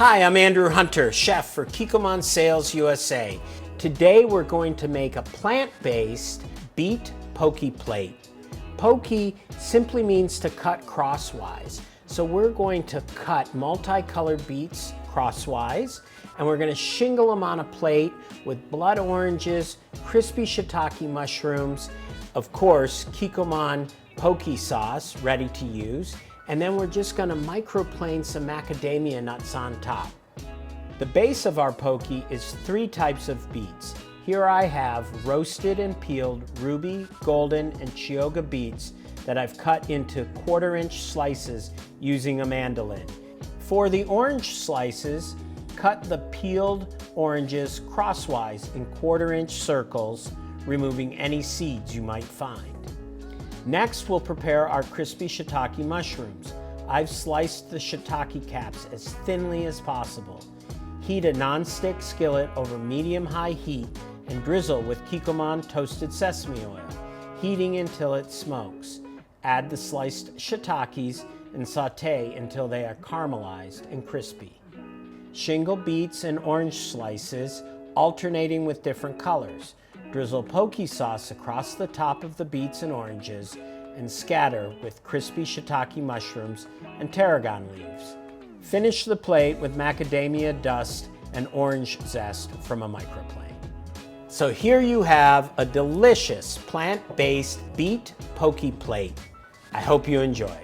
Hi, I'm Andrew Hunter, chef for Kikkoman Sales USA. Today we're going to make a plant-based beet poke plate. Poke simply means to cut crosswise. So we're going to cut multicolored beets crosswise, and we're going to shingle them on a plate with blood oranges, crispy shiitake mushrooms, of course, Kikkoman Poke Sauce, ready to use, and then we're just going to microplane some macadamia nuts on top. The base of our poke is 3 types of beets. Here I have roasted and peeled ruby, golden, and Chioggia beets that I've cut into 1/4-inch slices using a mandolin. For the orange slices, cut the peeled oranges crosswise in 1/4-inch circles, removing any seeds you might find. Next, we'll prepare our crispy shiitake mushrooms. I've sliced the shiitake caps as thinly as possible. Heat a non-stick skillet over medium-high heat and drizzle with Kikkoman toasted sesame oil, heating until it smokes. Add the sliced shiitakes and saute until they are caramelized and crispy. Shingle beets and orange slices, alternating with different colors. Drizzle poke sauce across the top of the beets and oranges and scatter with crispy shiitake mushrooms and tarragon leaves. Finish the plate with macadamia dust and orange zest from a microplane. So here you have a delicious plant-based beet poke plate. I hope you enjoy.